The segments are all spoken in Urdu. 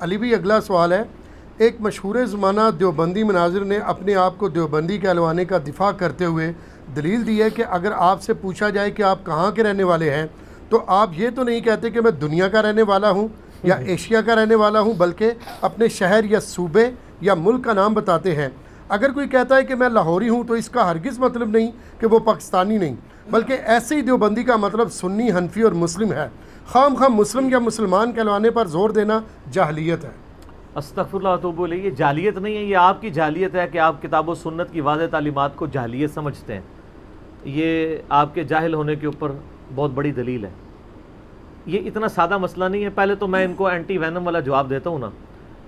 علی بھی اگلا سوال ہے، ایک مشہور زمانہ دیوبندی مناظر نے اپنے آپ کو دیوبندی کہلوانے کا دفاع کرتے ہوئے دلیل دی ہے کہ اگر آپ سے پوچھا جائے کہ آپ کہاں کے رہنے والے ہیں تو آپ یہ تو نہیں کہتے کہ میں دنیا کا رہنے والا ہوں یا ایشیا کا رہنے والا ہوں، بلکہ اپنے شہر یا صوبے یا ملک کا نام بتاتے ہیں۔ اگر کوئی کہتا ہے کہ میں لاہوری ہوں تو اس کا ہرگز مطلب نہیں کہ وہ پاکستانی نہیں، بلکہ ایسے ہی دیوبندی کا مطلب سنی، حنفی اور مسلم ہے۔ خام مسلم یا مسلمان کہلوانے پر زور دینا جاہلیت ہے۔ استغفر اللہ واتوب الیہ۔ یہ جاہلیت نہیں ہے، یہ آپ کی جاہلیت ہے کہ آپ کتاب و سنت کی واضح تعلیمات کو جاہلیت سمجھتے ہیں۔ یہ آپ کے جاہل ہونے کے اوپر بہت بڑی دلیل ہے۔ یہ اتنا سادہ مسئلہ نہیں ہے۔ پہلے تو میں ان کو اینٹی وینم والا جواب دیتا ہوں نا۔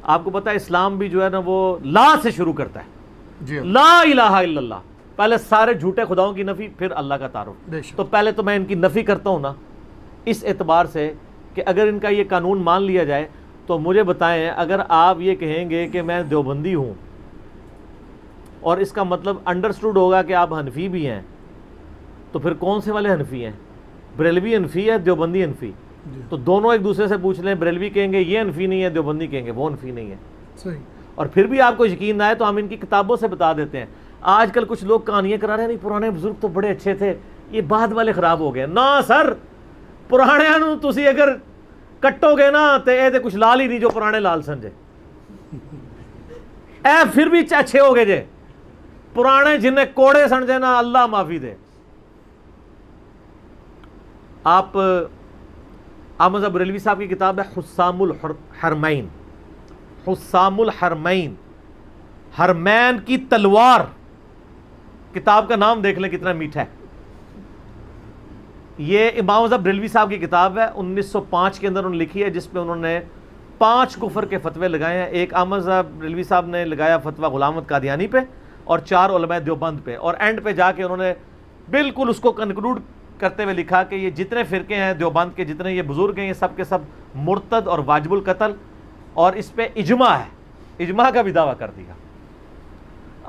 آپ کو پتہ ہے اسلام بھی جو ہے نا وہ لا سے شروع کرتا ہے، لا الہ الا اللہ، پہلے سارے جھوٹے خداؤں کی نفی، پھر اللہ کا تعارف۔ تو پہلے تو میں ان کی نفی کرتا ہوں نا، اس اعتبار سے کہ اگر ان کا یہ قانون مان لیا جائے تو مجھے بتائیں، اگر آپ یہ کہیں گے کہ میں دیوبندی ہوں اور اس کا مطلب انڈرسٹوڈ ہوگا کہ آپ حنفی بھی ہیں، تو پھر کون سے والے حنفی ہیں؟ بریلوی حنفی ہے، دیوبندی حنفی؟ تو دونوں ایک دوسرے سے پوچھ لیں، بریلوی کہیں گے یہ حنفی نہیں ہے، دیوبندی کہیں گے وہ حنفی نہیں ہے۔ صحیح۔ اور پھر بھی آپ کو یقین نہ آئے تو ہم ان کی کتابوں سے بتا دیتے ہیں۔ آج کل کچھ لوگ کہانیاں کرا رہے ہیں، نہیں پرانے بزرگ تو بڑے اچھے تھے، یہ بعد والے خراب ہو گئے۔ نہ سر، پرانے نو تسی اگر کٹو گے نا تو یہ کچھ لال ہی نہیں جو پرانے لال سن جے، اے پھر بھی اچھے ہو گئے جے۔ پرانے جنہیں کوڑے سن جے نا، اللہ معافی دے۔ آپ احمد بریلوی صاحب کی کتاب ہے حسام الحرمین، حسام الحرمین، حرمین کی تلوار، کتاب کا نام دیکھ لیں کتنا میٹھا ہے۔ یہ امام اعظم بریلوی صاحب کی کتاب ہے، 1905 کے اندر انہوں نے لکھی ہے، جس پہ انہوں نے 5 کفر کے فتوے لگائے ہیں۔ ایک احمد بریلوی صاحب نے لگایا فتویٰ غلام احمد قادیانی پہ، اور 4 علماء دیوبند پہ، اور اینڈ پہ جا کے انہوں نے بالکل اس کو کنکلوڈ کرتے ہوئے لکھا کہ یہ جتنے فرقے ہیں دیوبند کے، جتنے یہ بزرگ ہیں، یہ سب کے سب مرتد اور واجب القتل، اور اس پہ اجماع ہے، اجماع کا بھی دعویٰ کر دیا۔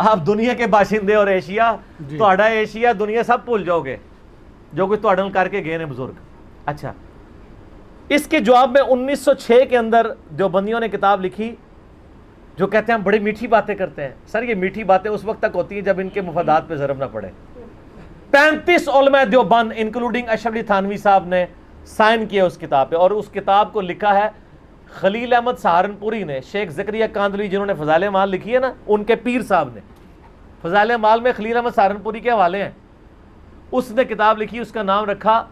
آپ دنیا کے باشندے اور ایشیا، تہاڈا ایشیا دنیا سب بھول جاؤ گے جو کوئی تہاڈے نال کر کے گئے ہیں بزرگ۔ اچھا، اس کے جواب میں 1906 کے اندر دیوبندیوں نے کتاب لکھی جو کہتے ہیں ہم بڑی میٹھی باتیں کرتے ہیں۔ سر یہ میٹھی باتیں اس وقت تک ہوتی ہیں جب ان کے مفادات پہ ضرب نہ پڑے۔ 35 علماء دیوبند انکلوڈنگ اشرف علی تھانوی صاحب نے سائن کیا اس کتاب پہ، اور اس کتاب کو لکھا ہے خلیل احمد سہارنپوری نے۔ شیخ زکریا کاندھلی جنہوں نے فضائل اعمال لکھی ہے نا، ان کے پیر صاحب نے فضائل اعمال میں خلیل احمد سہارنپوری کے حوالے ہیں، اس نے کتاب لکھی، اس کا نام رکھا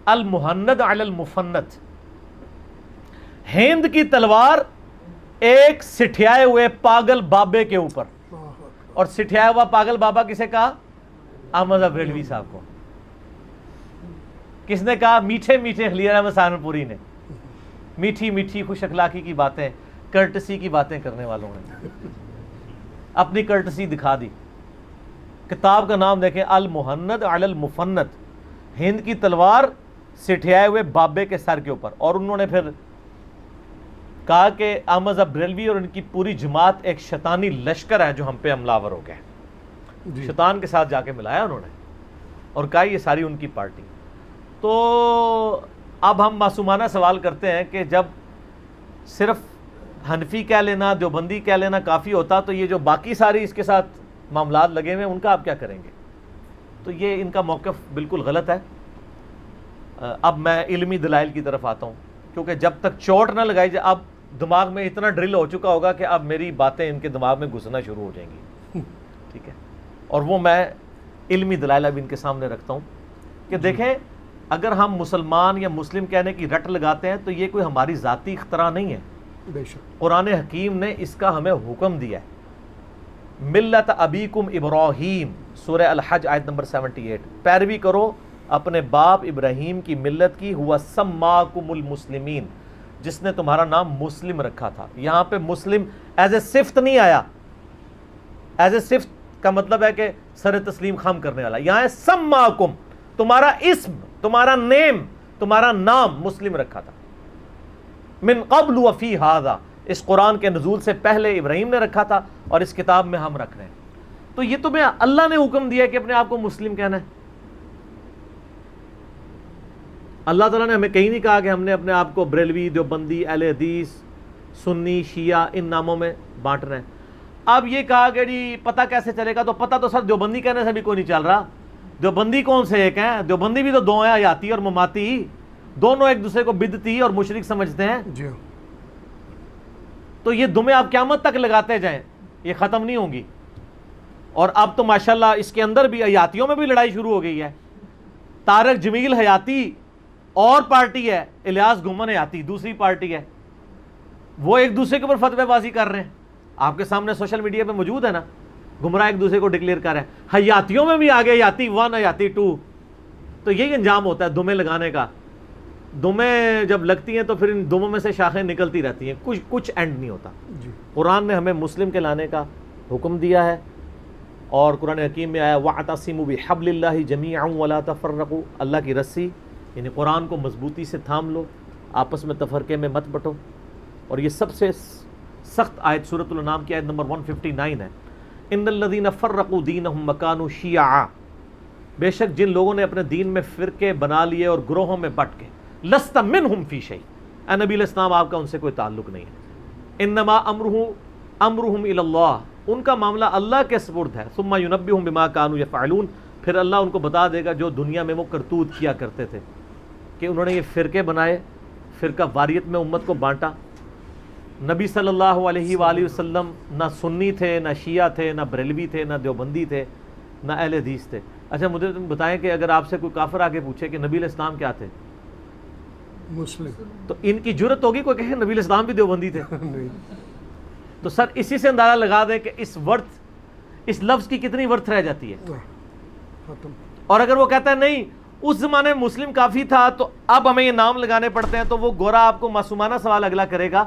المہند علی المفند، ہند کی تلوار ایک سٹھیائے ہوئے پاگل بابے کے اوپر۔ اور سٹھیایا ہوا پاگل بابا کسے کہا؟ احمد بریلوی صاحب کو۔ کس نے کہا؟ میٹھے میٹھے خلیل احمد سہارنپوری نے، میٹھی میٹھی خوش اخلاقی کی باتیں، کرٹسی کی باتیں کرنے والوں نے اپنی کرٹسی دکھا دی۔ کتاب کا نام دیکھیں، المہند علی المفند، ہند کی تلوار سٹھیائے ہوئے بابے کے سر کے اوپر۔ اور انہوں نے پھر کہا کہ احمد بریلوی اور ان کی پوری جماعت ایک شیطانی لشکر ہے جو ہم پہ حملہ آور ہو گئے۔ شیطان کے ساتھ جا کے ملایا انہوں نے اور کہا یہ ساری ان کی پارٹی۔ تو اب ہم معصومانہ سوال کرتے ہیں کہ جب صرف حنفی کہہ لینا، دیوبندی کہہ لینا کافی ہوتا تو یہ جو باقی ساری اس کے ساتھ معاملات لگے ہوئے ہیں ان کا آپ کیا کریں گے؟ تو یہ ان کا موقف بالکل غلط ہے۔ اب میں علمی دلائل کی طرف آتا ہوں، کیونکہ جب تک چوٹ نہ لگائی جائے، اب دماغ میں اتنا ڈرل ہو چکا ہوگا کہ اب میری باتیں ان کے دماغ میں گھسنا شروع ہو جائیں گی، ٹھیک ہے؟ اور وہ میں علمی دلائل اب ان کے سامنے رکھتا ہوں کہ دیکھیں، اگر ہم مسلمان یا مسلم کہنے کی رٹ لگاتے ہیں تو یہ کوئی ہماری ذاتی اختراع نہیں ہے، بے شک قرآن حکیم نے اس کا ہمیں حکم دیا ہے۔ ملت ابیکم ابراہیم، سورہ الحج آیت نمبر 78، پیروی کرو اپنے باپ ابراہیم کی ملت کی، ہوا سماکم المسلمین، جس نے تمہارا نام مسلم رکھا تھا۔ یہاں پہ مسلم ایز اے صفت نہیں آیا، ایز اے صفت کا مطلب ہے کہ سر تسلیم خم کرنے والا، یہاں ہے سماکم، تمہارا اسم، تمہارا نیم، تمہارا نام مسلم رکھا تھا۔ من قبل وفی ھذا، اس قرآن کے نزول سے پہلے ابراہیم نے رکھا تھا اور اس کتاب میں ہم رکھ رہے ہیں۔ تو یہ تمہیں اللہ نے حکم دیا کہ اپنے آپ کو مسلم کہنا ہے۔ اللہ تعالیٰ نے ہمیں کہیں نہیں کہا کہ ہم نے اپنے آپ کو بریلوی، دیوبندی، اہل حدیث سنی شیعہ ان ناموں میں بانٹ رہے ہیں. اب یہ کہا کہ جی پتہ کیسے چلے گا, تو پتہ تو سر دیوبندی کہنے سے بھی کوئی نہیں چل رہا. دیوبندی کون سے ایک ہیں؟ دیوبندی بھی تو دو ہیں, حیاتی اور مماتی, دونوں ایک دوسرے کو بدعتی اور مشرک سمجھتے ہیں. جی تو یہ دمیں آپ قیامت تک لگاتے جائیں, یہ ختم نہیں ہوں گی. اور اب تو ماشاءاللہ اس کے اندر بھی حیاتیوں میں بھی لڑائی شروع ہو گئی ہے. طارق جمیل حیاتی اور پارٹی ہے, الیاس گھمن حیاتی دوسری پارٹی ہے. وہ ایک دوسرے کے اوپر فتوی بازی کر رہے ہیں, آپ کے سامنے سوشل میڈیا پہ موجود ہے نا, گمراہ ایک دوسرے کو ڈکلیئر کر رہے ہیں. حیاتیوں میں بھی آگے حیاتی 1 حیاتی 2. تو یہی انجام ہوتا ہے دمیں لگانے کا. دمیں جب لگتی ہیں تو پھر ان دموں میں سے شاخیں نکلتی رہتی ہیں, کچھ اینڈ نہیں ہوتا. قرآن نے ہمیں مسلم کے لانے کا حکم دیا ہے, اور قرآن حکیم میں آیا وَاعْتَصِمُوا بِحَبْلِ اللَّهِ جَمِيعًا وَلَا تَفَرَّقُوا, اللہ کی رسی یعنی قرآن کو مضبوطی سے تھام لو, آپس میں تفرقے میں مت بٹو. اور یہ سب سے سخت آیت سورۃ الانعام کی آیت نمبر 159 ہے. ان الذین فرقوا دینہم وکانوا شیعا, بے شک جن لوگوں نے اپنے دین میں فرقے بنا لیے اور گروہوں میں بٹ کے, لست منہم فی شیء, اے نبی علیہ السلام آپ کا ان سے کوئی تعلق نہیں ہے. انما امرہم الی اللہ, ان کا معاملہ اللہ کے سپرد ہے. ثم ینبئہم بما کانوا یفعلون, پھر اللہ ان کو بتا دے گا جو دنیا میں وہ کرتوت کیا کرتے تھے, کہ انہوں نے یہ فرقے بنائے, فرقہ واریت میں امت کو بانٹا. نبی صلی اللہ علیہ وآلہ وسلم نہ سنی تھے, نہ شیعہ تھے, نہ بریلوی تھے, نہ دیوبندی تھے, نہ اہل حدیث تھے. اچھا مجھے تم بتائیں کہ اگر آپ سے کوئی کافر آگے پوچھے کہ نبی علیہ السلام کیا تھے, مسلم, تو ان کی جرت ہوگی کوئی کہے نبی علیہ السلام بھی دیوبندی تھے؟ تو سر اسی سے اندازہ لگا دیں کہ اس لفظ کی کتنی ورتھ رہ جاتی ہے. اور اگر وہ کہتا ہے نہیں اس زمانے میں مسلم کافی تھا تو اب ہمیں یہ نام لگانے پڑتے ہیں, تو وہ گورا آپ کو معصومانہ سوال اگلا کرے گا,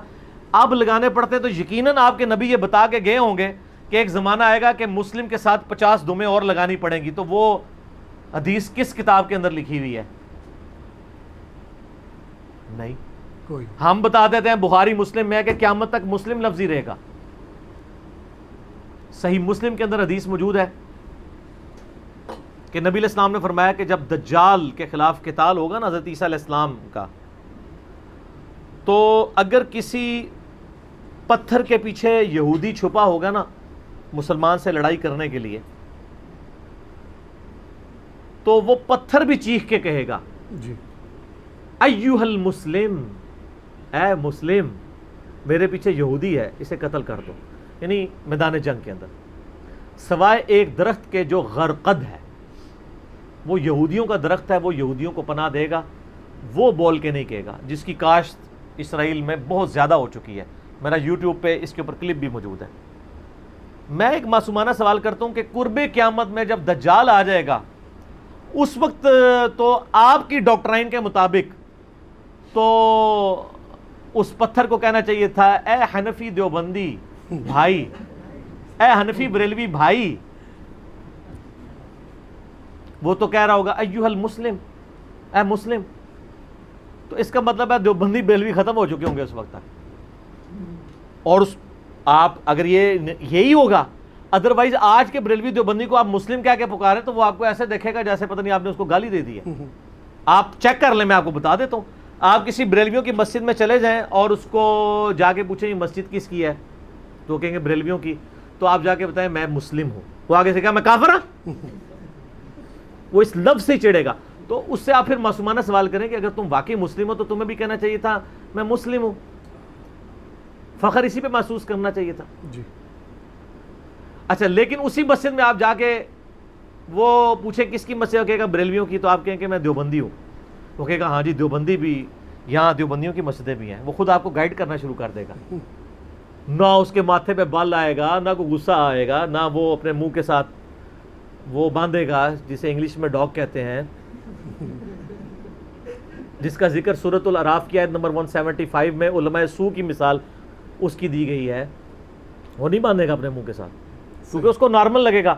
اب لگانے پڑتے ہیں تو یقیناً آپ کے نبی یہ بتا کے گئے ہوں گے کہ ایک زمانہ آئے گا کہ مسلم کے ساتھ 50 دمیں اور لگانی پڑیں گی. تو وہ حدیث کس کتاب کے اندر لکھی ہوئی ہے؟ نہیں, کوئی. ہم بتا دیتے ہیں بخاری مسلم میں کہ قیامت تک مسلم لفظ ہی رہے گا. صحیح مسلم کے اندر حدیث موجود ہے کہ نبی علیہ السلام نے فرمایا کہ جب دجال کے خلاف قتال ہوگا نا حضرت عیسیٰ علیہ السلام کا, تو اگر کسی پتھر کے پیچھے یہودی چھپا ہوگا نا مسلمان سے لڑائی کرنے کے لیے, تو وہ پتھر بھی چیخ کے کہے گا جی ایوہ المسلم, اے مسلم میرے پیچھے یہودی ہے, اسے قتل کر دو. یعنی میدان جنگ کے اندر سوائے ایک درخت کے جو غرقد ہے, وہ یہودیوں کا درخت ہے, وہ یہودیوں کو پناہ دے گا, وہ بول کے نہیں کہے گا, جس کی کاشت اسرائیل میں بہت زیادہ ہو چکی ہے. میرا یوٹیوب پہ اس کے اوپر کلپ بھی موجود ہے. میں ایک معصومانہ سوال کرتا ہوں کہ قرب قیامت میں جب دجال آ جائے گا اس وقت تو آپ کی ڈاکٹرائن کے مطابق تو اس پتھر کو کہنا چاہیے تھا اے حنفی دیوبندی بھائی, اے حنفی بریلوی بھائی. وہ تو کہہ رہا ہوگا ایوہ المسلم, اے مسلم. تو اس کا مطلب ہے دیوبندی بریلوی ختم ہو چکے ہوں گے اس وقت تک. اور آپ اگر یہی ہوگا, ادروائز آج کے بریلوی دیوبندی کو آپ مسلم کہہ کے پکارے تو وہ آپ کو ایسے دیکھے گا جیسے پتہ نہیں آپ نے اس کو گالی دے دی ہے. آپ چیک کر لیں, میں آپ کو بتا دیتا ہوں. آپ کسی بریلویوں کی مسجد میں چلے جائیں اور اس کو جا کے پوچھیں یہ مسجد کس کی ہے, تو وہ کہیں گے بریلویوں کی. تو آپ جا کے بتائیں میں مسلم ہوں, وہ آگے سے کہا میں کافر ہوں, وہ اس لفظ سے چڑھے گا. تو اس سے آپ پھر معصومانہ سوال کریں کہ اگر تم واقعی مسلم ہو تو تمہیں بھی کہنا چاہیے تھا میں مسلم ہوں, فخر اسی پہ محسوس کرنا چاہیے تھا. جی اچھا لیکن اسی مسجد میں آپ جا کے وہ پوچھیں کس کی مسجد, کہے گا بریلویوں کی, تو آپ کہیں کہ میں دیوبندی ہوں, وہ کہے گا ہاں جی دیوبندی بھی, یہاں دیوبندیوں کی مسجدیں بھی ہیں. وہ خود آپ کو گائیڈ کرنا شروع کر دے گا. نہ اس کے ماتھے پہ بال آئے گا, نہ کوئی غصہ آئے گا, نہ وہ اپنے منہ کے ساتھ وہ باندھے گا جسے انگلش میں ڈاگ کہتے ہیں, جس کا ذکر سورۃ الاعراف کی آیت نمبر 175 میں علماء سو کی مثال اس کی دی گئی ہے. وہ نہیں باندھے گا اپنے منہ کے ساتھ کیونکہ اس کو نارمل لگے گا.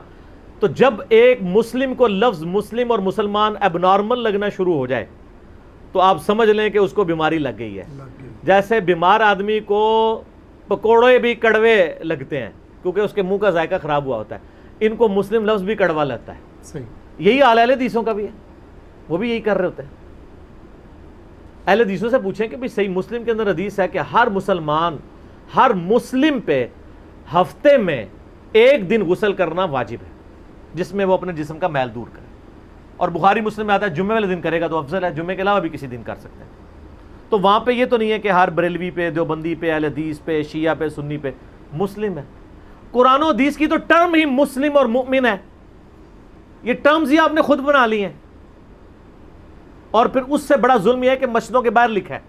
تو جب ایک مسلم کو لفظ مسلم اور مسلمان اب نارمل لگنا شروع ہو جائے تو آپ سمجھ لیں کہ اس کو بیماری لگ گئی ہے. جیسے بیمار آدمی کو پکوڑے بھی کڑوے لگتے ہیں کیونکہ اس کے منہ کا ذائقہ خراب ہوا ہوتا ہے, ان کو مسلم لفظ بھی کڑوا لگتا ہے. صحیح, یہی حال اہل حدیثوں کا بھی ہے, وہ بھی یہی کر رہے ہوتے ہیں. اہل حدیثوں سے پوچھیں کہ بھئی صحیح مسلم کے اندر حدیث ہے کہ ہر مسلمان ہر مسلم پہ ہفتے میں 1 دن غسل کرنا واجب ہے، جس میں وہ اپنے جسم کا میل دور کرے، اور بخاری مسلم میں آتا ہے جمعے والے دن کرے گا تو افضل ہے، جمعے کے علاوہ بھی کسی دن کر سکتے ہیں۔ تو وہاں پہ یہ تو نہیں ہے کہ ہر بریلوی پہ، دیوبندی پہ، اہل حدیث پہ، شیعہ پہ، سنی پہ، مسلم ہے۔ قرآن و حدیث کی تو ٹرم ہی مسلم اور مؤمن ہے، یہ ٹرمز ہی آپ نے خود بنا لی ہیں، اور پھر اس سے بڑا ظلم یہ ہے کہ مسجدوں کے باہر لکھا ہے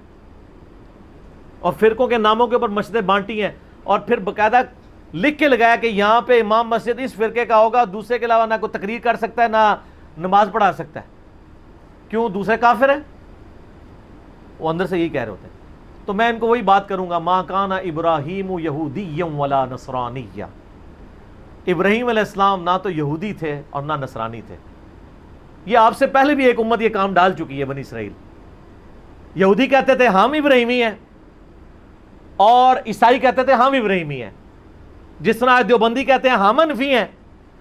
اور فرقوں کے ناموں کے اوپر مسجدیں بانٹی ہیں، اور پھر باقاعدہ لکھ کے لگایا کہ یہاں پہ امام مسجد اس فرقے کا ہوگا، دوسرے کے علاوہ نہ کوئی تقریر کر سکتا ہے نہ نماز پڑھا سکتا ہے۔ کیوں؟ دوسرے کافر ہیں، وہ اندر سے یہی کہہ رہے ہوتے ہیں۔ تو میں ان کو وہی بات کروں گا، ما کان ابراہیم یہودیا ولا نصرانیا، ابراہیم علیہ السلام نہ تو یہودی تھے اور نہ نصرانی تھے۔ یہ آپ سے پہلے بھی ایک امت یہ کام ڈال چکی ہے، بنی اسرائیل۔ یہودی کہتے تھے ہم ابراہیمی ہیں، اور عیسائی کہتے تھے ہم ابراہیمی ہیں، جس طرح دیوبندی کہتے ہیں ہم حنفی ہیں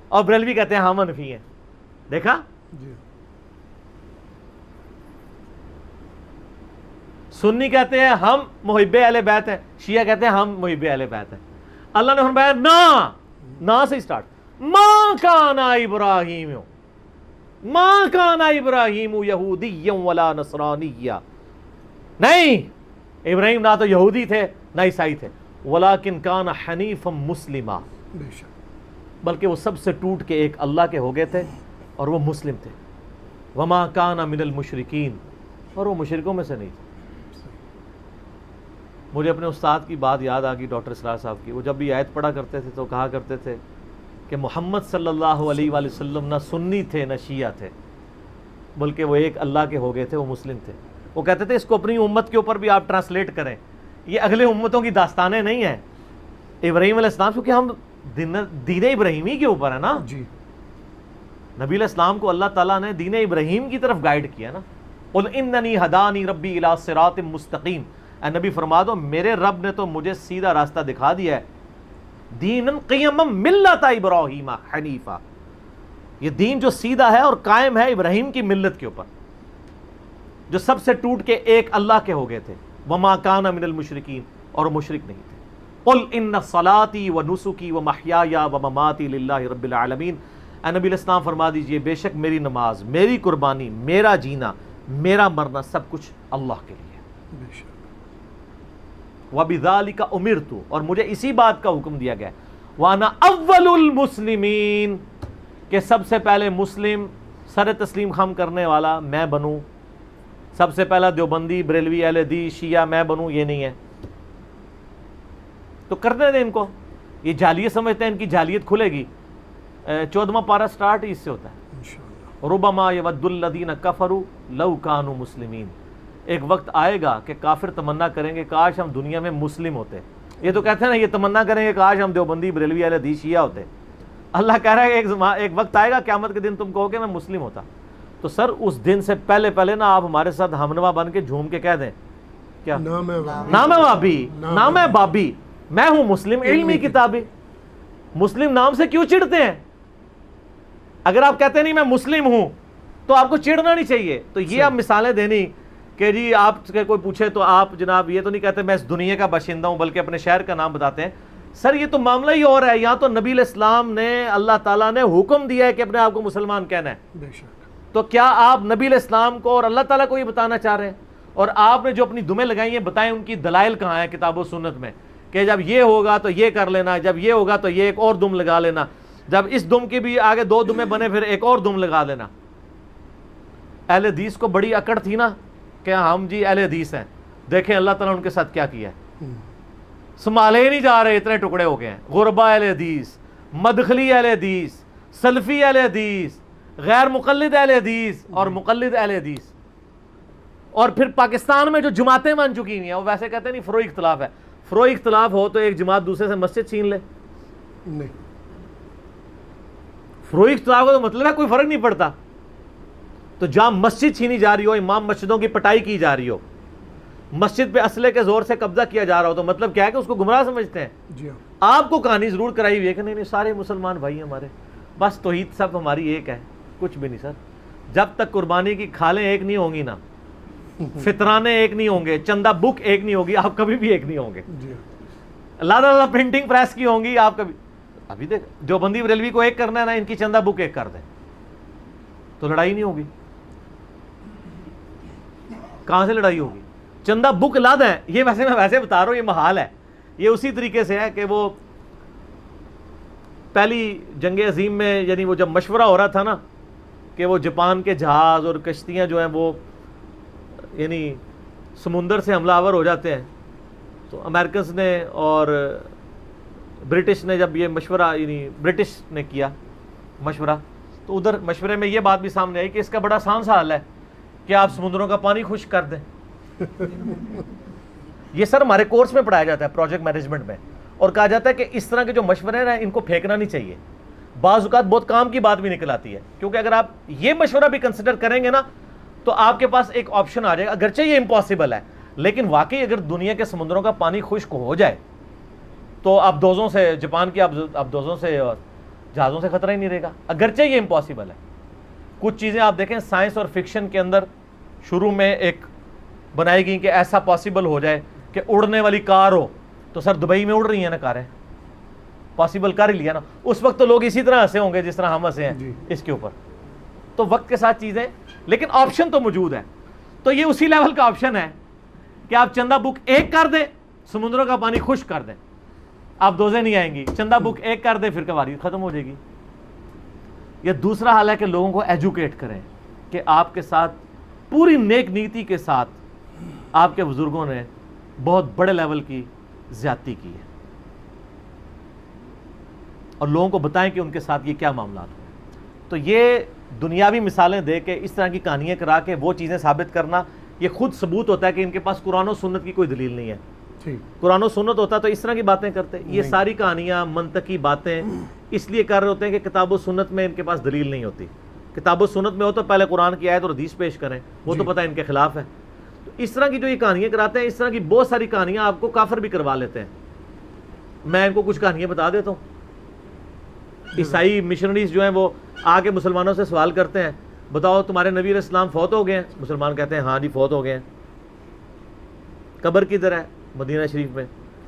اور بریلوی کہتے ہیں ہم حنفی ہیں۔ دیکھا؟ جی سنی کہتے ہیں ہم محب اہل بیت ہیں، شیعہ کہتے ہیں ہم محب اہل بیت ہیں۔ اللہ نے فرمایا نہ سے اسٹارٹ، ما کان ابراہیم یہودیا ولا نصرانیا، نہیں، ابراہیم نہ تو یہودی تھے نہ عیسائی تھے، ولیکن کان حنیفا مسلما، بے شک، بلکہ وہ سب سے ٹوٹ کے ایک اللہ کے ہو گئے تھے اور وہ مسلم تھے۔ وما کان من المشرکین، اور وہ مشرکوں میں سے نہیں تھے۔ مجھے اپنے استاد کی بات یاد آ گئی، ڈاکٹر اسرار صاحب کی۔ وہ جب بھی آیت پڑھا کرتے تھے تو کہا کرتے تھے کہ محمد صلی اللہ علیہ وآلہ وسلم نہ سنی تھے نہ شیعہ تھے، بلکہ وہ ایک اللہ کے ہو گئے تھے، وہ مسلم تھے۔ وہ کہتے تھے اس کو اپنی امت کے اوپر بھی آپ ٹرانسلیٹ کریں، یہ اگلے امتوں کی داستانیں نہیں ہیں۔ ابراہیم علیہ السلام، کیونکہ ہم دین ابراہیمی کے اوپر ہے نا، جی نبی علیہ السلام کو اللہ تعالیٰ نے دین ابراہیم کی طرف گائیڈ کیا نا۔ قل اننی ہدانی ربی الی صراط مستقیم، اے نبی فرما دو میرے رب نے تو مجھے سیدھا راستہ دکھا دیا ہے، دینا قیما ملت ابراہیم حنیفا، یہ دین جو سیدھا ہے اور قائم ہے ابراہیم کی ملت کے اوپر، جو سب سے ٹوٹ کے ایک اللہ کے ہو گئے تھے۔ وما کان من المشرکین، اور وہ مشرک نہیں تھے۔ قل ان صلاتی و نسکی و محیای و مماتی للہ رب العالمین، اے نبی علیہ السلام فرما دیجئے بے شک میری نماز، میری قربانی، میرا جینا، میرا مرنا سب کچھ اللہ کے لیے۔ بے شک، وَبِذَلِكَ أُمِرْتُ، اور مجھے اسی بات کا حکم دیا گیا، وَأَنَا أَوَّلُ الْمُسْلِمِينَ، کہ سب سے پہلے مسلم سر تسلیم خم کرنے والا میں بنوں، سب سے پہلا دیوبندی، بریلوی، اہل حدیث، شیعہ میں بنوں، یہ نہیں ہے۔ تو کرنے دیں ان کو، یہ جالیت سمجھتے ہیں، ان کی جالیت کھلے گی۔ 14واں پارہ سٹارٹ ہی اس سے ہوتا ہے، انشاءاللہ۔ ربما یود الذین کفروا لو کانوا مسلمین، ایک وقت آئے گا کہ کافر تمنا کریں گے کاش ہم دنیا میں مسلم ہوتے۔ یہ تو کہتے ہیں نا، یہ تمنا کریں گے کاش ہم دیوبندی، بریلوی، اہل حدیث، شیعہ ہوتے۔ اللہ کہہ رہا ہے ایک وقت آئے گا قیامت کے دن تم کہو کہ میں مسلم ہوتا۔ تو سر اس دن سے پہلے نا آپ ہمارے ساتھ ہمنوا بن کے جھوم کے کہہ دیں، کیا نہ میں نہ میں وابی نہ میں بابی، میں ہوں مسلم علمی کتابی۔ مسلم نام سے کیوں چڑھتے ہیں؟ اگر آپ کہتے ہیں نہیں میں مسلم ہوں تو آپ کو چڑھنا نہیں چاہیے۔ تو یہ آپ مثالیں دینی کہ جی آپ سے کوئی پوچھے تو آپ جناب یہ تو نہیں کہتے میں اس دنیا کا باشندہ ہوں، بلکہ اپنے شہر کا نام بتاتے ہیں۔ سر یہ تو معاملہ ہی اور ہے، یہاں تو نبی علیہ السلام نے، اللہ تعالیٰ نے حکم دیا ہے کہ اپنے آپ کو مسلمان کہنا ہے، بے شک، تو کیا آپ نبی علیہ السلام کو اور اللہ تعالیٰ کو یہ بتانا چاہ رہے ہیں؟ اور آپ نے جو اپنی دمیں لگائی ہیں بتائیں ان کی دلائل کہاں ہیں کتاب و سنت میں، کہ جب یہ ہوگا تو یہ کر لینا، جب یہ ہوگا تو یہ ایک اور دم لگا لینا، جب اس دم کی بھی آگے 2 دمیں بنے پھر ایک اور دم لگا لینا۔ اہل حدیث کو بڑی اکڑ تھی نا کہ ہم جی اہل حدیث ہیں، دیکھیں اللہ تعالیٰ ان کے ساتھ کیا کیا ہے، سنبھالے ہی نہیں جا رہے، اتنے ٹکڑے ہو گئے ہیں۔ غربا اہل حدیث، مدخلی اہل حدیث، سلفی اہل حدیث، غیر مقلد اہل حدیث اور مقلد اہل حدیث۔ اور پھر پاکستان میں جو جماعتیں بن چکی ہیں وہ ویسے کہتے ہیں نہیں فروئی اختلاف ہے، فروئی اختلاف ہو تو ایک جماعت دوسرے سے مسجد چھین لے، نہیں، فروئی اختلاف ہو تو مطلب ہے کوئی فرق نہیں پڑتا۔ تو جہاں مسجد چھینی جا رہی ہو، امام مسجدوں کی پٹائی کی جا رہی ہو، مسجد پہ اسلحے کے زور سے قبضہ کیا جا رہا ہو، تو مطلب کیا ہے کہ اس کو گمراہ سمجھتے ہیں۔ جی ہاں، آپ کو کہانی ضرور کرائی ہوئی ہے کہ نہیں سارے مسلمان بھائی ہمارے، بس توحید سب ہماری ایک ہے، کچھ بھی نہیں سر۔ جب تک قربانی کی کھالیں ایک نہیں ہوں گی نا، فطرانے ایک نہیں ہوں گے، چندہ بک ایک نہیں ہوگی، آپ کبھی بھی ایک نہیں ہوں گے۔ جی ہاں، اللہ پرنٹنگ پریس کی ہوں گی آپ کبھی ابھی دیکھ دیوبندی بریلوی کو ایک کرنا ہے نا ان کی چندہ بک ایک کر دیں تو لڑائی نہیں ہوگی. کہاں سے لڑائی ہوگی؟ چندہ بک لا دیں. یہ ویسے میں ویسے بتا رہا ہوں یہ محال ہے. یہ اسی طریقے سے ہے کہ وہ پہلی جنگ عظیم میں یعنی وہ جب مشورہ ہو رہا تھا نا کہ وہ جاپان کے جہاز اور کشتیاں جو ہیں وہ یعنی سمندر سے حملہ آور ہو جاتے ہیں تو امریکنز نے اور برٹش نے جب یہ مشورہ یعنی برٹش نے کیا مشورہ تو ادھر مشورے میں یہ بات بھی سامنے آئی کہ اس کا بڑا آسان سا حل ہے کہ آپ سمندروں کا پانی خشک کر دیں. یہ سر ہمارے کورس میں پڑھایا جاتا ہے پروجیکٹ مینجمنٹ میں اور کہا جاتا ہے کہ اس طرح کے جو مشورے ہیں ان کو پھینکنا نہیں چاہیے. بعض اوقات بہت کام کی بات بھی نکل آتی ہے کیونکہ اگر آپ یہ مشورہ بھی کنسیڈر کریں گے نا تو آپ کے پاس ایک آپشن آ جائے گا. اگرچہ یہ امپاسبل ہے لیکن واقعی اگر دنیا کے سمندروں کا پانی خشک ہو جائے تو اب دوزوں سے جاپان کی اب دوزوں سے اور جہازوں سے خطرہ ہی نہیں رہے گا. اگرچہ یہ امپاسبل ہے. کچھ چیزیں آپ دیکھیں سائنس اور فکشن کے اندر شروع میں ایک بنائی گئی کہ ایسا پاسبل ہو جائے کہ اڑنے والی کار ہو تو سر دبئی میں اڑ رہی ہیں نا کاریں پاسبل کر ہی لیا نا. اس وقت تو لوگ اسی طرح ہنسے ہوں گے جس طرح ہم ہنسے ہیں اس کے اوپر. تو وقت کے ساتھ چیزیں لیکن آپشن تو موجود ہے. تو یہ اسی لیول کا آپشن ہے کہ آپ چندہ بک ایک کر دیں سمندروں کا پانی خشک کر دیں آپ دوزیں نہیں آئیں گی. چندہ بک ایک کر دیں پھر کباری ختم ہو جائے گی. یہ دوسرا حال ہے کہ لوگوں کو ایجوکیٹ کریں کہ آپ کے ساتھ پوری نیک نیتی کے ساتھ آپ کے بزرگوں نے بہت بڑے لیول کی زیادتی کی ہے اور لوگوں کو بتائیں کہ ان کے ساتھ یہ کیا معاملات ہوئے. تو یہ دنیاوی مثالیں دے کے اس طرح کی کہانیاں کرا کے وہ چیزیں ثابت کرنا یہ خود ثبوت ہوتا ہے کہ ان کے پاس قرآن و سنت کی کوئی دلیل نہیں ہے. قرآن و سنت ہوتا تو اس طرح کی باتیں کرتے. یہ ساری کہانیاں منطقی باتیں اس لیے کر رہے ہوتے ہیں کہ کتاب و سنت میں ان کے پاس دلیل نہیں ہوتی. کتاب و سنت میں ہو تو پہلے قرآن کی آیت اور حدیث پیش کریں وہ تو پتہ ہے ان کے خلاف ہے. تو اس طرح کی جو یہ کہانیاں کراتے ہیں اس طرح کی بہت ساری کہانیاں آپ کو کافر بھی کروا لیتے ہیں. میں ان کو کچھ کہانیاں بتا دیتا ہوں. عیسائی مشنریز جو ہیں وہ آ کے مسلمانوں سے سوال کرتے ہیں بتاؤ تمہارے نبی علیہ السلام فوت ہو گئے ہیں؟ مسلمان کہتے ہیں ہاں جی فوت ہو گئے ہیں. قبر کدھر ہے؟ مدینہ شریف میں.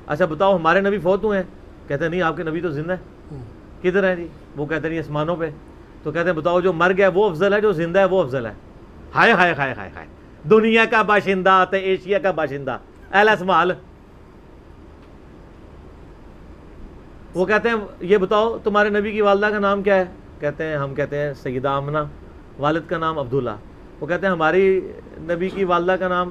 اچھا بتاؤ ہمارے نبی فوت ہوئے ہیں؟ کہتے ہیں نہیں آپ کے نبی تو زندہ ہے. کدھر ہے جی؟ وہ کہتے ہیں آسمانوں پہ. تو کہتے ہیں بتاؤ جو مر گیا وہ افضل ہے جو زندہ ہے وہ افضل ہے؟ ہائے ہائے ہائے ہائے ہائے دنیا کا باشندہ تے ایشیا کا باشندہ اہل اسمال. وہ کہتے ہیں یہ بتاؤ تمہارے نبی کی والدہ کا نام کیا ہے؟ کہتے ہیں ہم کہتے ہیں سیدہ آمنہ. والد کا نام عبداللہ. وہ کہتے ہیں ہماری نبی کی والدہ کا نام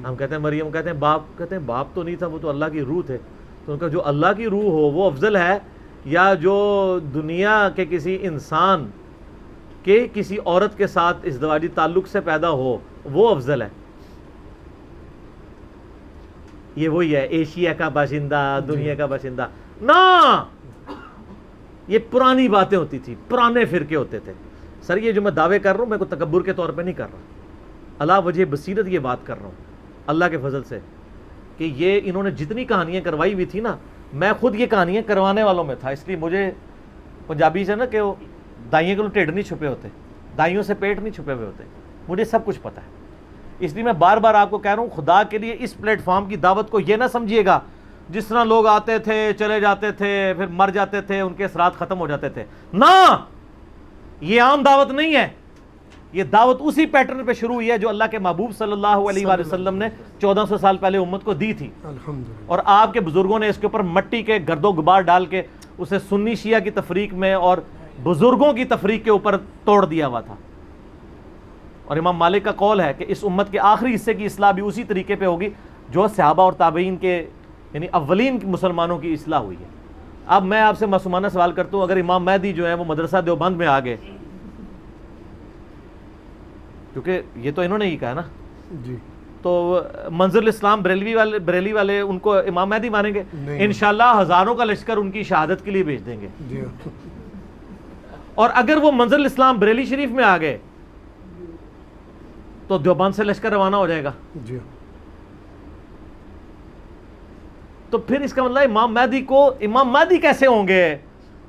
ہم کہتے ہیں مریم. کہتے ہیں باپ تو نہیں تھا وہ تو اللہ کی روح تھے. تو ان کا جو اللہ کی روح ہو وہ افضل ہے یا جو دنیا کے کسی انسان کے کسی عورت کے ساتھ ازدواجی تعلق سے پیدا ہو وہ افضل ہے؟ یہ وہی ہے ایشیا کا باشندہ دنیا کا باشندہ. نا یہ پرانی باتیں ہوتی تھی پرانے فرقے ہوتے تھے. سر یہ جو میں دعوے کر رہا ہوں میں کو تکبر کے طور پہ نہیں کر رہا اللہ وجہ بصیرت یہ بات کر رہا ہوں اللہ کے فضل سے کہ یہ انہوں نے جتنی کہانیاں کروائی ہوئی تھی نا میں خود یہ کہانیاں کروانے والوں میں تھا. اس لیے مجھے پنجابی سے نا کہ وہ دائیوں کے ٹھیڈ نہیں چھپے ہوتے دائیوں سے پیٹ نہیں چھپے ہوئے ہوتے. مجھے سب کچھ پتہ ہے. اس لیے میں بار بار آپ کو کہہ رہا ہوں خدا کے لیے اس پلیٹ فارم کی دعوت کو یہ نہ سمجھیے گا جس طرح لوگ آتے تھے چلے جاتے تھے پھر مر جاتے تھے ان کے اثرات ختم ہو جاتے تھے. نہ یہ عام دعوت نہیں ہے. یہ دعوت اسی پیٹرن پہ شروع ہوئی ہے جو اللہ کے محبوب صلی اللہ علیہ وآلہ وسلم نے 1400 سال پہلے امت کو دی تھی. اور آپ کے بزرگوں نے اس کے اوپر مٹی کے گرد و غبار ڈال کے اسے سنی شیعہ کی تفریق میں اور بزرگوں کی تفریق کے اوپر توڑ دیا ہوا تھا. اور امام مالک کا قول ہے کہ اس امت کے آخری حصے کی اصلاح بھی اسی طریقے پہ ہوگی جو صحابہ اور تابعین کے یعنی اولین مسلمانوں کی اصلاح ہوئی ہے. اب میں آپ سے معصومانہ سوال کرتا ہوں اگر امام مہدی جو ہے وہ مدرسہ دیوبند میں آ گئے کیونکہ یہ تو انہوں نے ہی کہا نا جی تو منظر الاسلام بریلی والے ان کو امام مہدی مانیں گے؟ انشاءاللہ ہزاروں کا لشکر ان کی شہادت کے لیے بھیج دیں گے. اور اگر وہ منظر الاسلام بریلی شریف میں آ گئے تو دیوبند سے لشکر روانہ ہو جائے گا. تو پھر اس کا مطلب امام مہدی کیسے ہوں گے؟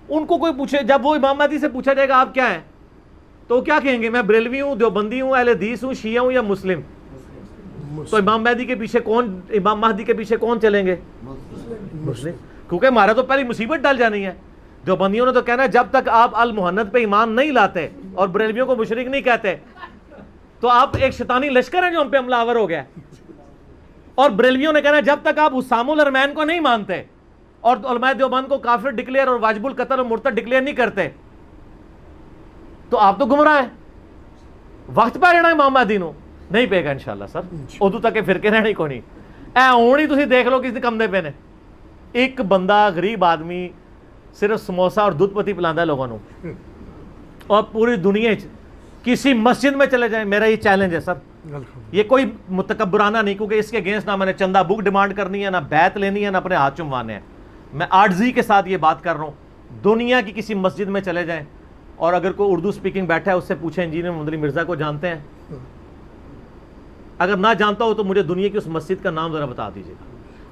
ان کو کوئی پوچھے جب وہ امام مہدی سے پوچھا جائے گا آپ کیا ہیں تو کیا کہیں گے؟ میں بریلوی ہوں دیوبندی ہوں اہل حدیث ہوں شیعہ ہوں یا مسلم. تو امام مہدی کے پیچھے کون چلیں گے؟ مسلم, کیونکہ ہمارا تو پہلی مصیبت ڈال جانی ہے. دیوبندیوں نے تو کہنا ہے جب تک آپ المحنت پہ ایمان نہیں لاتے اور بریلویوں کو مشرک نہیں کہتے تو آپ ایک شیطانی لشکر ہیں جو ہم پہ حملہ آور ہو گیا. اور بریلویوں نے کہنا ہے جب تک آپ اسام الحرمین کو نہیں مانتے اور علماء دیوبند کو کافر ڈکلیئر اور واجب القتل اور مرتد ڈکلیئر نہیں کرتے تو آپ تو گمراہ ہیں. وقت پہ رہنا امام مہدی نو نہیں پے گا انشاءاللہ سر, ادو تک فرقے رہنے کو نہیں. اے ہون ہی تسی دیکھ لو کسی کمدے پہ نے ایک بندہ غریب آدمی صرف سموسا اور دودھ پتی پلاندا ہے لوگوں کو, اور پوری دنیا کسی مسجد میں چلے جائیں, میرا یہ چیلنج ہے سر, یہ کوئی متکبرانہ نہیں, کیونکہ اس کے اگینسٹ نہ میں نے چندہ بک ڈیمانڈ کرنی ہے, نہ بیعت لینی ہے, نہ اپنے ہاتھ چموانے ہیں. میں عاجزی کے ساتھ یہ بات کر رہا ہوں, دنیا کی کسی مسجد میں چلے جائیں اور اگر کوئی اردو سپیکنگ بیٹھا ہے اس سے پوچھیں انجینئر محمد علی مرزا کو جانتے ہیں, اگر نہ جانتا ہو تو مجھے دنیا کی اس مسجد کا نام ذرا بتا دیجیے گا,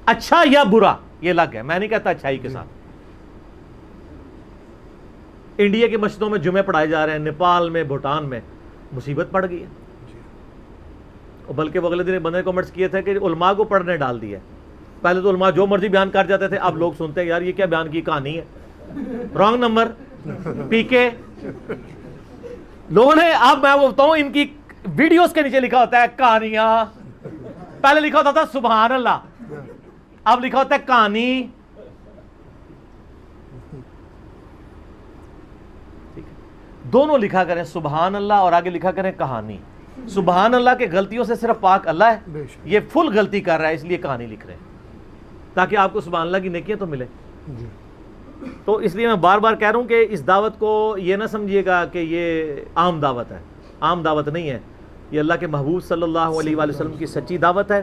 اچھا یا برا یہ الگ ہے, میں نہیں کہتا اچھائی کے ساتھ. انڈیا کی مسجدوں میں جمعے پڑھائے جا رہے ہیں, نیپال میں, بھوٹان میں مصیبت پڑ گئی ہے. بلکہ وہ اگلے دن بندے کمنٹس کیے تھے کہ علماء کو پڑھنے ڈال دیا. پہلے تو علماء جو مرضی بیان کر جاتے تھے, اب لوگ سنتے ہیں یار یہ کیا بیان کی کہانی ہے, رانگ نمبر پی کے لوگوں نے. اب میں وہ بتاؤں ان کی ویڈیوز کے نیچے لکھا ہوتا ہے کہانیاں, پہلے لکھا ہوتا تھا سبحان اللہ, اب لکھا ہوتا ہے کہانی. دونوں لکھا کریں سبحان اللہ اور آگے لکھا کریں کہانی. سبحان اللہ کے غلطیوں سے صرف پاک اللہ ہے, یہ فل غلطی کر رہا ہے اس لیے کہانی لکھ رہے ہیں تاکہ آپ کو سبحان اللہ کی نیکیاں تو ملے. تو اس لیے میں بار بار کہہ رہا ہوں کہ اس دعوت کو یہ نہ سمجھیے گا کہ یہ عام دعوت ہے, عام دعوت نہیں ہے, یہ اللہ کے محبوب صلی اللہ علیہ وآلہ وسلم کی سچی دعوت ہے.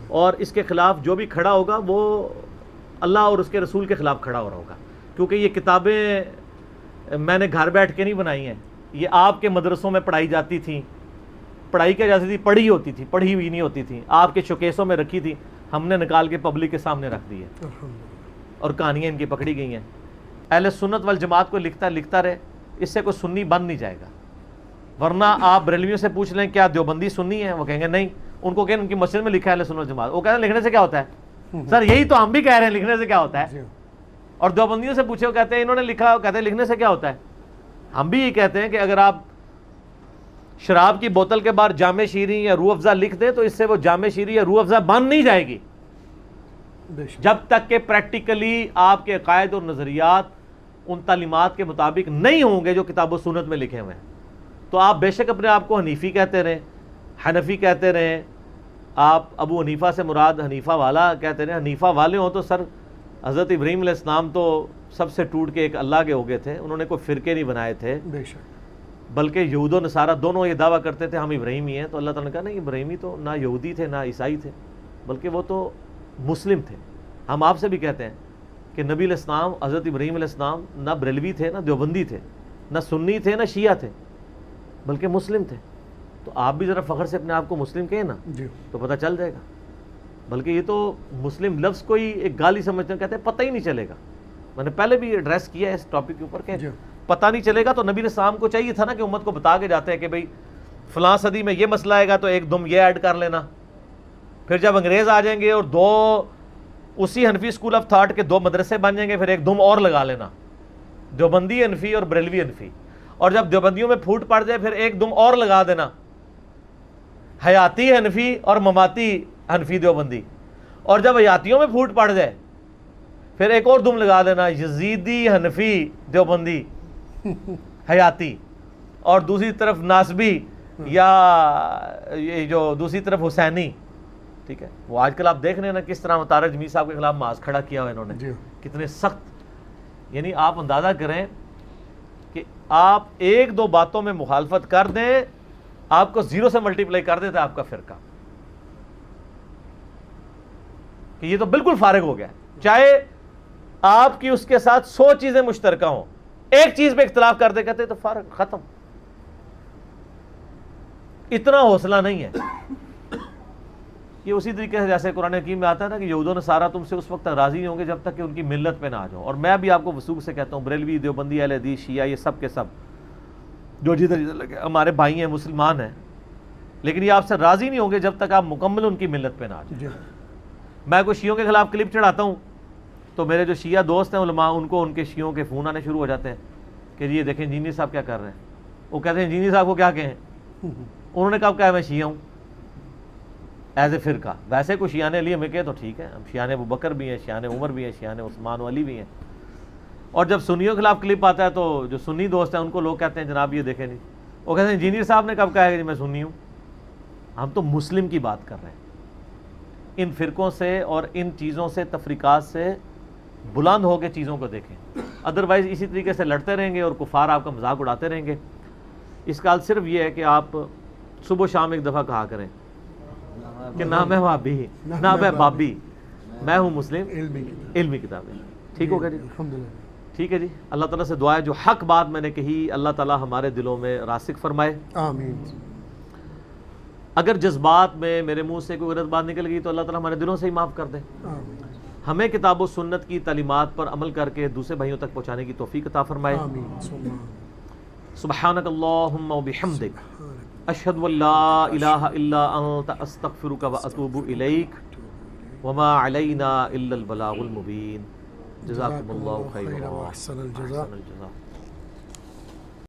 اور اس کے خلاف جو بھی کھڑا ہوگا وہ اللہ اور اس کے رسول کے خلاف کھڑا ہو رہا ہوگا, کیونکہ یہ کتابیں میں نے گھر بیٹھ کے نہیں بنائی ہیں, یہ آپ کے مدرسوں میں پڑھائی جاتی تھیں. پڑھائی کیا جاتی تھی, پڑھی ہوتی تھی, پڑھی ہوئی نہیں ہوتی تھی, آپ کے شوکیسوں میں رکھی تھی, ہم نے نکال کے پبلک کے سامنے رکھ دی ہے اور کہانیاں ان کی پکڑی گئی ہیں. اہل سنت والجماعت کو لکھتا رہے, اس سے کوئی سنی بن نہیں جائے گا. ورنہ آپ بریلویوں سے پوچھ لیں کیا دیوبندی سنی ہے, وہ کہیں گے نہیں. ان کو کہیں ان کی مسجد میں لکھا ہے اہل سنت والجماعت, وہ کہتے ہیں لکھنے سے کیا ہوتا ہے سر, یہی تو ہم بھی کہہ رہے ہیں لکھنے سے کیا ہوتا ہے. اور دیوبندیوں سے پوچھے وہ کہتے ہیں انہوں نے لکھا, کہتے ہیں لکھنے سے کیا ہوتا ہے. ہم بھی یہ کہتے ہیں کہ اگر آپ شراب کی بوتل کے باہر جامع شیریں یا روح افزا لکھ دیں تو اس سے وہ جامع شیریں یا روح افزا بن نہیں جائے گی جب تک کہ پریکٹیکلی آپ کے عقائد اور نظریات ان تعلیمات کے مطابق نہیں ہوں گے جو کتاب و سنت میں لکھے ہوئے ہیں. تو آپ بے شک اپنے آپ کو حنیفی کہتے رہیں, حنفی کہتے رہیں, آپ ابو حنیفہ سے مراد حنیفہ والا کہتے رہیں. حنیفہ والے ہوں تو سر حضرت ابراہیم علیہ السلام تو سب سے ٹوٹ کے ایک اللہ کے ہو گئے تھے, انہوں نے کوئی فرقے نہیں بنائے تھے. بے شک. بلکہ یہود و نصارہ دونوں یہ دعویٰ کرتے تھے ہم ابراہیمی ہیں, تو اللہ تعالیٰ نے کہا نہیں, ابراہیمی تو نہ یہودی تھے نہ عیسائی تھے بلکہ وہ تو مسلم تھے. ہم آپ سے بھی کہتے ہیں کہ نبی علیہ السلام حضرت ابراہیم علیہ السلام نہ بریلوی تھے نہ دیوبندی تھے نہ سنی تھے نہ شیعہ تھے بلکہ مسلم تھے. تو آپ بھی ذرا فخر سے اپنے آپ کو مسلم کہیں نا تو پتہ چل جائے گا. بلکہ یہ تو مسلم لفظ کو ہی ایک گالی سمجھتے ہیں, کہتے ہیں پتہ ہی نہیں چلے گا. میں نے پہلے بھی ایڈریس کیا ہے اس ٹاپک کے اوپر کہ پتہ نہیں چلے گا. تو نبی علیہ السلام کو چاہیے تھا نا کہ امت کو بتا کے جاتے ہیں کہ بھئی فلاں صدی میں یہ مسئلہ آئے گا تو ایک دم یہ ایڈ کر لینا. پھر جب انگریز آ جائیں گے اور دو اسی حنفی اسکول آف تھاٹ کے دو مدرسے بن جائیں گے, پھر ایک دم اور لگا لینا, دیوبندی حنفی اور بریلوی حنفی. اور جب دیوبندیوں میں پھوٹ پڑ جائے پھر ایک دم اور لگا دینا, حیاتی حنفی اور مماتی حنفی دیوبندی. اور جب حیاتیوں میں پھوٹ پڑ جائے پھر ایک اور دم لگا دینا, یزیدی حنفی دیوبندی حیاتی, اور دوسری طرف ناسبی یا یہ جو دوسری طرف حسینی. ٹھیک ہے, وہ آج کل آپ دیکھ رہے ہیں نا کس طرح طارق جمیل صاحب کے خلاف ماس کھڑا کیا ہوا انہوں نے, کتنے سخت. یعنی آپ اندازہ کریں کہ آپ ایک دو باتوں میں مخالفت کر دیں, آپ کو زیرو سے ملٹیپلائی کر دیتا ہے آپ کا فرقہ, کہ یہ تو بالکل فارغ ہو گیا. چاہے آپ کی اس کے ساتھ 100 چیزیں مشترکہ ہوں, ایک چیز پہ اختلاف کر دے کہتے تو فارغ, ختم. اتنا حوصلہ نہیں ہے. یہ اسی طریقے سے جیسے قرآن حکیم میں آتا ہے نا کہ یہود و نصارہ تم سے اس وقت تک راضی نہیں ہوں گے جب تک کہ ان کی ملت پہ نہ آ جاؤ. اور میں بھی آپ کو وثوق سے کہتا ہوں, بریلوی, دیوبندی, اہل حدیث, شیعہ, یہ سب کے سب جو جدھر لگے ہمارے بھائی ہیں, مسلمان ہیں, لیکن یہ آپ سے راضی نہیں ہوں گے جب تک آپ مکمل ان کی ملت پہ نہ آ جائیں. میں کوئی شیعوں کے خلاف کلپ چڑھاتا ہوں تو میرے جو شیعہ دوست ہیں علماء، ان کو ان کے شیعوں کے فون آنے شروع ہو جاتے ہیں کہ یہ دیکھیں انجینئر صاحب کیا کر رہے ہیں. وہ کہتے ہیں انجینئر صاحب کو کیا کہیں، انہوں نے کب کہا میں شیعہ ہوں ایز اے فرقہ. ویسے کوئی شیعہ علی ہمیں کہے تو ٹھیک ہے، ہم شیعہ ابو بکر بھی ہیں، شیعہ عمر بھی ہیں، شیعہ عثمان و علی بھی ہیں. اور جب سنیوں کے خلاف کلپ آتا ہے تو جو سنی دوست ہیں ان کو لوگ کہتے ہیں جناب یہ دیکھیں نہیں، وہ کہتے ہیں انجینئر صاحب نے کب کہا ہے کہ میں سنی ہوں. ہم تو مسلم کی بات کر رہے ہیں. ان فرقوں سے اور ان چیزوں سے، تفریقات سے بلند ہو کے چیزوں کو دیکھیں. ادروائز اسی طریقے سے لڑتے رہیں گے اور کفار آپ کا مذاق اڑاتے رہیں گے. اس کا حل صرف یہ ہے کہ آپ صبح و شام ایک دفعہ کہا کریں کہ نہ میں بھابی نہ میں بابی، میں ہوں مسلم علمی کتابیں. ٹھیک ہوگا جی؟ الحمدللہ. ٹھیک ہے جی. اللہ تعالیٰ سے دعا ہے جو حق بات میں نے کہی اللہ تعالیٰ ہمارے دلوں میں راسخ فرمائے. آمین. اگر جذبات میں میرے منہ سے کوئی غلط بات نکل گئی تو اللہ تعالیٰ ہمارے دلوں سے ہی معاف کر دے. آمین. ہمیں کتاب و سنت کی تعلیمات پر عمل کر کے دوسرے بھائیوں تک پہنچانے کی توفیق عطا فرمائے. آمین. سبحانک اللہم و بحمدک اشہد ان لا الہ الا انت استغفرک و اتوب الیک وما علینا الا البلاغ المبین. جزاکم اللہ خیرا واحسن الجزاء. الجزاء.